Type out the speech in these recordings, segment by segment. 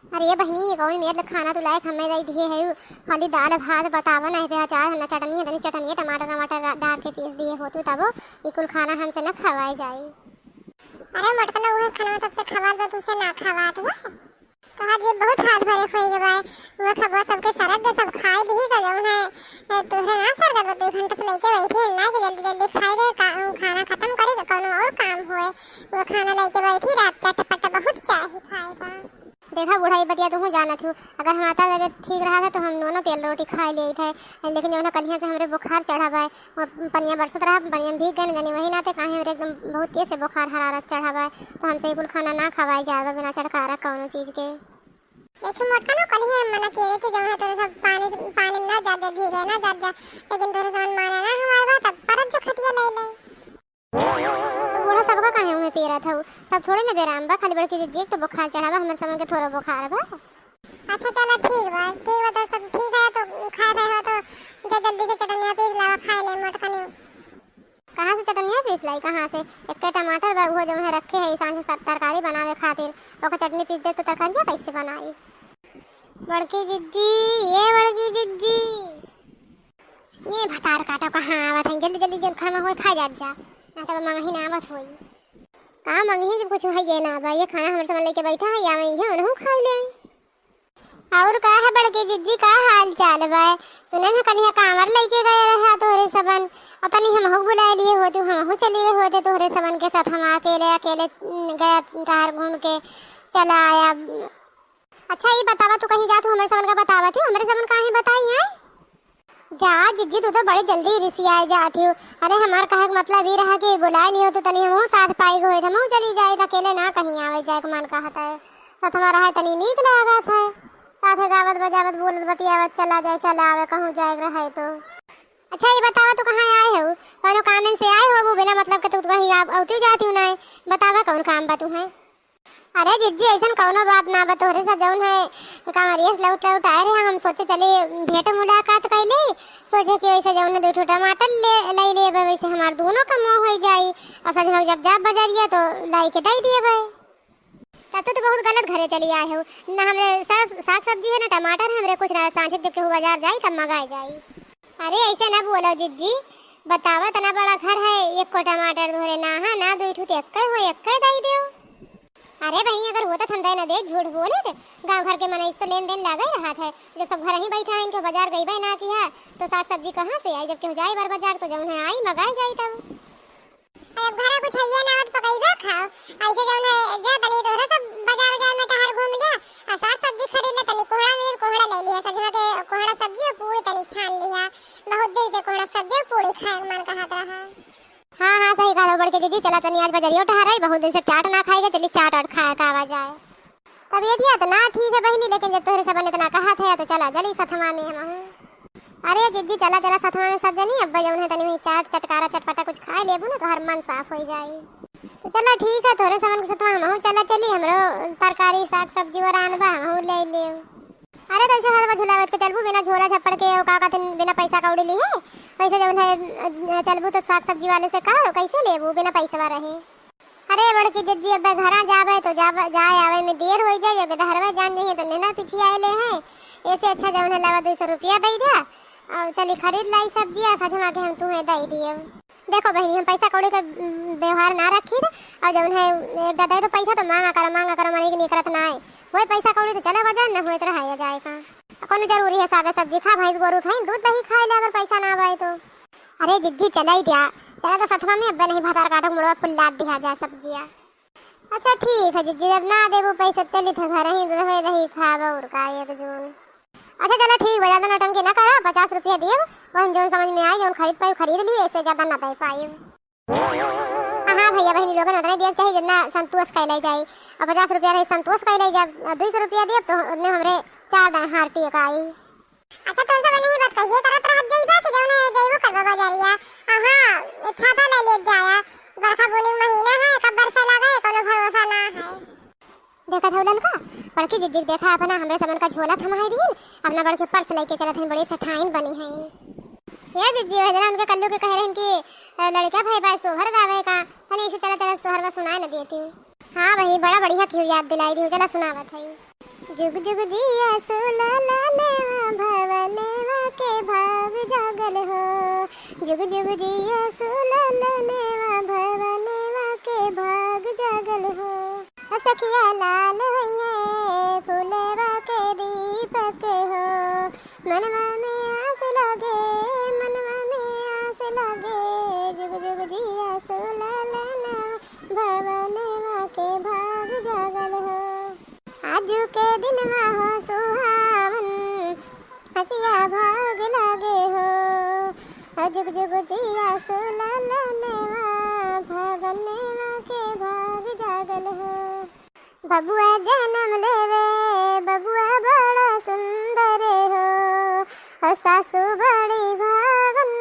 अरे बहनी कौन मेरे खाना तो लायक हमें दे दिए है खाली दाल भात बतावा नहीं पे अचार हन्ना चटनी है चटनी टमाटर टमाटर डाल के पीस दिए होतु तब ये कुल खाना हमसे न खवाए जाए। अरे मोटकना वो खाना सबसे खवा दो तुसे ना खवा तो कहा जी बहुत हाथ भरे खोई के भाई वो खबा सबके सरक दे सब खाए दी तो जौन है तुझे ना सर कर 2 घंटे से लेके बैठी ना कि जल्दी जल्दी खाए दे खाना खत्म करे तो कोनो और काम होए वो खाना लेके बैठी रात चटपटा बहुत चाहिए खाए का। देखा बुढ़ाई बतिया तो हूँ जानत हूँ अगर हमारा तबीयत ठीक रहा था तो हम दोनों तेल रोटी खा लिए थे लेकिन जो ना कलिया से हमारे बुखार चढ़ा हुआ है वो पनिया बरसत रहा पनिया भीग गए गनी वही ना थे कहीं हमारे एकदम बहुत तेज से बुखार हरारत चढ़ा हुआ है तो हमसे कुल खाना ना खवाई जाएगा बिना चटकारा कौन चीज़ के। देखो मोटकना कलिया मना किए कि जो है तो सब पानी पानी ना ज्यादा भीगे ना ज्यादा लेकिन तोरे समझ माने ना हमारे बात अब परत जो खटिया ले ले बूढ़ा सबका कहे हमें पी रहा था सब थोड़े ना बेराम बा खाली बड़की जी तो बुखार चढ़ा हुआ हमारे समझ के थोड़ा बुखार बा। अच्छा चलो ठीक बा तो सब ठीक है तो खा रहे हो तो जल्दी से चटनिया पीस लाओ खा ले मोटकनी। कहाँ से चटनिया पीस लाई कहाँ से एक टमाटर बा वो जो है रखे है सांझ से तरकारी बनावे खातिर ओका चटनी पीस दे तो तरकारी कैसे बनाई। बड़की जिज्जी ये बड़की जिज्जी ये भतार काटो कहाँ आवत है जल्दी जल्दी जल खाना हो खा जा ना तब मंगही ना आवत होई कहाँ मंगही जब कुछ है ये ना बा ये खाना हमारे सामने लेके बैठा है या मैं ये उन्हों खा ले। और का है बड़की जिज्जी का हाल चाल बा सुने ना कल यहाँ कांवर लेके गए रहा तोहरे सबन और तनी हम हो बुला लिए होते हम चले गए होते तोहरे सबन के साथ हम अकेले अकेले गया टहर घूम के चला आया। अच्छा ये बतावा तू कहीं जा तू हमारे सबन का बतावा थी हमारे सबन कहाँ बताई है जा जिज्जी तू तो बड़ी जल्दी रिसियाई जाती हो। अरे हमार कहे का मतलब ये रहा कि बुला लियो तो तनी हम साथ पाई गए हम चली जाए अकेले ना कहीं आवे जाए मन कहता है साथ हमारा है तनी नीक लगा था साथ गावत बजावत बोलत बतियावत चला आवे कहूँ जाए रहे तो। अच्छा ये बतावा तू कहाँ आए हो कौन काम से आए हो वो बिना मतलब के तू कहीं आती जाती हूँ ना बतावा कौन काम बा तू है। अरे जिज्जी ऐसा कौनो बात ना बा तोहरे साथ जौन है कांवरियस लौट आए रहे हम सोचे चले भेंट मुलाकात कैले सोचे कि वैसे जौन है 2 टमाटर ले वैसे हमार दोनों का मोह हो जाई और सच में जब जाब बजरिया तो लाई के दे दिए भाई तब तो बहुत गलत घरे चली आए हो ना हमरे साग सब्जी है ना टमाटर हमरे कुछ सांझे जब के बाजार जाई तब मंगाई जाई। अरे ऐसे ना बोलो जिज्जी बतावा तना बड़ा घर है 1 को टमाटर धोरे ना हाँ ना 2 ठू एक हो एक दे दियो। अरे भाई अगर होता हम दे ना दे झूठ बोले थे गांव घर के मन इस तो लेन देन लगा ही रहा था जब सब घर ही बैठा है इनके बाजार गई भाई ना किया तो साग सब्जी कहाँ से आई जब क्यों जाए बार बाजार तो जब है आई मंगाई जाए तब अब घर कुछ है ना मत पकईबा खाओ ऐसे जौन है जा तनी तोरा सब बाजार में टहर घूम लिया और साग सब्जी खरीद ले तनी कोहड़ा ले लिया सजवा के कोहड़ा सब्जी और पूरी तनी छान लिया बहुत दिन से कोहड़ा सब्जी और पूरी खाए मन कहत रहा। हाँ सही कहा बड़के दीदी चला तनी आज बजरिया ठहराई बहुत दिन से चाट ना खाएगा चली चाट और खाया का आवाज आए तबीयत या तो ना ठीक है बहनी लेकिन जब तोहरे सबन इतना कहा था तो चला जल्दी सथमा में हम। अरे जिद्दी चला सथमा में सब जनी अब जौन है तनी वही चाट चटकारा चटपटा कुछ खा लेबू ना तो हर मन साफ हो जाए तो चलो ठीक है तोहरे सबन के साथ हम चली हमरो तरकारी साग सब्जी और आनबा हम ले ले। अरे तो ऐसे हरवा झुलावत के चलबू बिना झोला झप्पड़ के का बिना पैसा कौड़ी ली है वैसे जौन है चलबू तो साग सब्जी वाले से कहो कैसे लेबू बिना पैसा रहे। अरे बड़की जिज्जी अब घरा जावे तो जाए आवे में देर हो जाए घरवा जान जाइए तो नेना पीछे आए ले हैं ऐसे अच्छा जौन है लावा 200 रुपया दे दिया और चली खरीद लाई सब्जी सजमा के हम तुम्हें दे दिए। देखो बहनी हम पैसा कौड़ी का व्यवहार ना रखी और जौन है दादा तो पैसा तो मांगा करो मनी नहीं करत ना है वही पैसा कौड़ी तो चला बाजार ना हो तो रहा जाए का कौन जरूरी है साग सब्जी खा भैंस गोरू खाई दूध दही खाए ले अगर पैसा ना आए तो। अरे जिद्दी चला ही दिया चला तो सथवा में अब नहीं भतार काटो मुड़वा फुल्ला दिया जाए सब्जियाँ। अच्छा ठीक है जिज्जी जब ना देबू पैसा चली थे घर ही दही खावा और का एक जून। अच्छा चलो ठीक ज्यादा नौटंकी ना करो 50 रुपया दिए वही जो समझ में आए जो खरीद पाई खरीद ली ऐसे ज्यादा ना दे पाई। हाँ भैया बहनी लोगों ने दिया चाहिए जितना संतोष कैले जाए और 50 रुपया रही संतोष कैले जब 200 रुपया दिए तो हमरे 4 दिन हारती एक आई। अच्छा तो सब नहीं बात कहिए तरह तरह जाइबा कि जौन है जाइबो करबा बाजारिया हां छाता ले ले जाया बरखा बुनी महीना है कब बरसा लगा है कोनो भरोसा ना है। देखा था ललका बड़की जिज्जी देखा अपना हमरे समन का झोला थमाई दी अपना बड़के पर्स लेके चलत हैं बड़ी सठाइन बनी है ये जिज्जी वजना उनके कल्लू के कह रहे हैं कि लड़का भाई भाई सोहर गावे का तने इसे चला सोहर में सुनाई न देती हूँ। हाँ भाई बड़ा बढ़िया क्यों याद दिलाई दी चला सुनावत है। जुग जुग जिया सुललनेवा भवनेवा के भाग जागल हो। जुग जुग जिया सुललनेवा भवनेवा के भाग जागल हो। सखिया लाल होइए फूलेवा के दीपक हो। मनवा में आस लगे मनवा में आस लगे। जुग जुग जिया सुललनेवा भवनेवा के भाग जागल हो। आजू के दिनवा हो सुहावन हसिया भाग लागे हो। जुग जुग जिया सुललनेवा भवनेवा के भाग जागल हो। बबुआ जन्म लेवे बबुआ बड़ा सुंदर हो। सासू बड़ी भागन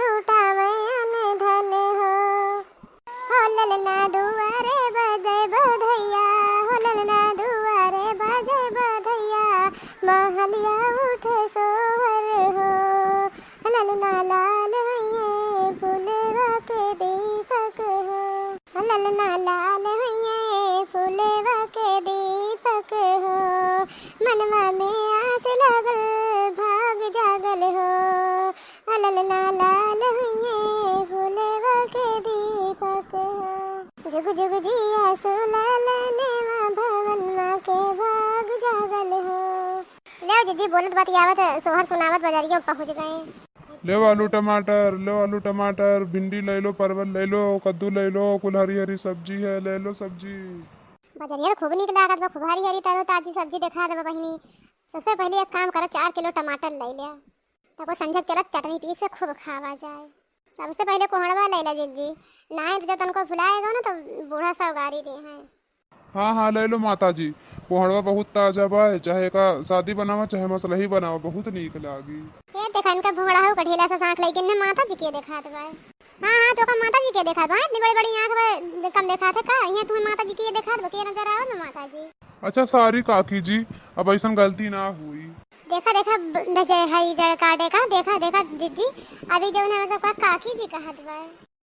लूटावे अन धन हो। ललना दुआरे बजे बधैया हो। ललना दुआरे बजे बधैया महलिया उठे सोहर हो। ललना लाल हइये फूलेवा के दीपक हो। ललना लाल हइये फूलेवा के दीपक हो। मनवा में आस लगल भाग जागल हो। ललना लाल हइये फूलेवा के दीपक हो। जुग जुग जिया सुललनेवा भवनवा के भाग जागल हो। ले जीजी बोलत बतियावत सोहर सुनावत बजरिया पहुंच गए। ले आलू टमाटर भिंडी ले लो परवल ले लो कद्दू ले लो कुल हरी हरी सब्जी है ले लो सब्जी। बजरिया खूब निक लागत बा। खूब हरी हरी तारो ताजी सब्जी देखा देबा बहिनी। सबसे पहले एक काम करा 4 किलो टमाटर ले लिया तब संझक चलत चटनी पीस के खूब खावा जाए। सबसे पहले कोहड़वा ले ला जीजी। नाय तो जब तनको फुलाएगा ना तो बूढ़ा सा उगारी दे हैं। हाँ ले लो माता जी कोहड़वा बहुत ताजा बा। चाहे का शादी बनावा चाहे मसला ही बनावा बहुत नीक लागी। ये देखा इनका भोंगड़ा हो कठेला सा सांख लेकिन ने माता जी के देखा दे। हाँ तो का माता जी के देखा दो। इतनी बड़ी बड़ी आंख कम देखा थे का ये तुम्हें माता जी के देखा दो के नजर आवत ना माता जी। अच्छा सारी काकी जी अब ऐसा गलती ना हुई। देखा देखा हरी जड़ काटे का देखा देखा जीजी अभी जो है सब काकी जी कहत बा।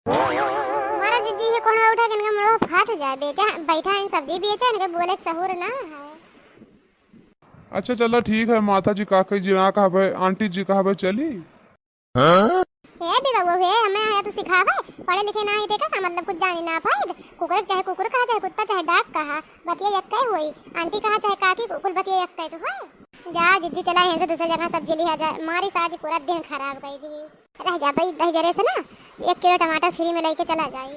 हमारा जीजी ये कोहड़ा उठा के इनका मुंह फाट जाए। बेटा बैठा इन सब्जी बेचे इनके बोले सहूर ना है। अच्छा चलो ठीक है माता जी काकी जी ना कहा आंटी जी कहा चली। हे भी वो है हमें है तो सिखावे पढ़े लिखे ना ही देखा का मतलब कुछ जानी ना पाए। कुकर चाहे कुकुर कहा चाहे कुत्ता चाहे डाक कहा बतिया यक्का होई। आंटी कहा चाहे काकी कुल बतिया यक्का तो है। जा जिज्जी चला यहां से दूसरी जगह सब्जी लिया जाए। मारी साज पूरा दिन खराब कर दी। रह जा भाई दही जरे से ना 1 किलो टमाटर फ्री में लेके चला जाए।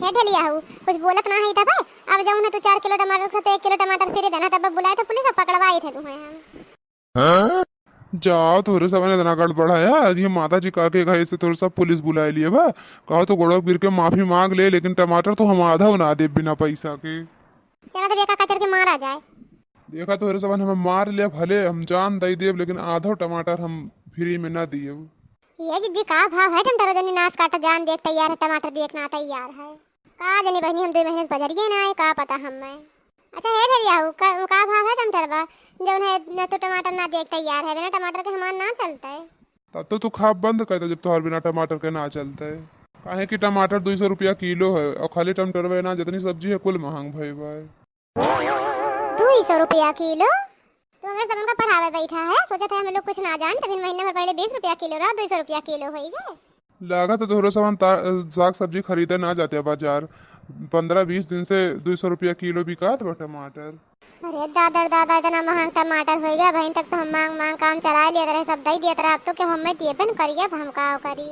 हे ढलिया हूँ कुछ बोलत ना ही था भाई। अब जाऊँ ना तो 4 किलो टमाटर से 1 किलो टमाटर फ्री देना तब बुलाए तो पुलिस पकड़वाई थे तुम्हें हम। जाओ थोड़े सब ने इतना गड़बड़ाया ये माता जी काके कहे से थोड़ा सा पुलिस बुला लिए बा। कहो तो गोड़ो गिर के माफी मांग ले लेकिन टमाटर तो हम आधा ना दे बिना पैसा के। चला तो बेका कचर के मारा जाए। देखा तो सब हमें मार लिया भले हम जान दे देव लेकिन आधो टमाटर हम फ्री में ना दिए। ये जिज्जी का भाव है टमाटर जनी नाश काटा जान देख तैयार है टमाटर देखना तैयार है। का जनी बहनी हम 2 महीने से बजरिए ना आए का पता हमें। अच्छा हे ढलिया हूँ का भाव है टमाटर बा जौन है न तो टमाटर ना देख तैयार है। बिना टमाटर के हमारा ना चलता है। तब तो तू खाब बंद कहता जब तो बिना टमाटर के ना चलता है। काहे कि टमाटर 200 रुपया किलो है और खाली टमाटर ना जितनी सब्जी है कुल महंग भई बा। 200 रुपया किलो तो अगर सब उनका पढ़ावे बैठा है सोचा था हम लोग कुछ ना जान तभी महीना भर पहले 20 रुपया किलो रहा 200 रुपया किलो हो गए। लागत तो थोड़ा सामान साग सब्जी खरीदे ना जाते बाजार 15-20 दिन से 200 रुपया किलो बिकात बा टमाटर। अरे दादा इतना महंगा टमाटर हो गया बहन तक तो हम मांग काम चला लिया रहे सब दही दिया रहा। अब तो क्या हमें दिए बन करिए हम का करी।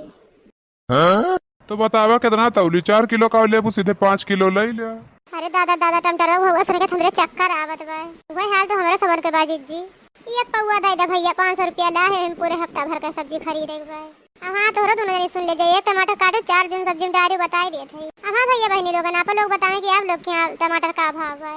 तो बतावा कितना तौली 4 किलो का ले सीधे 5 किलो ले लिया। अरे दादा टमाटर हुआ सर के हमरे चक्कर आवत बा। वही हाल तो हमारे सबर के बाजित जी ये पौवा दे दे भैया 500 रुपया ला है हम पूरे हफ्ता भर का सब्जी खरीदे बा। हाँ तोहरा दोनों जने सुन ले जाइए टमाटर काटे 4 दिन सब्जी में डायरी बताई दिए थे। हाँ भैया बहनी लोग आप लोग बताएं कि आप लोग के यहाँ टमाटर का भाव है।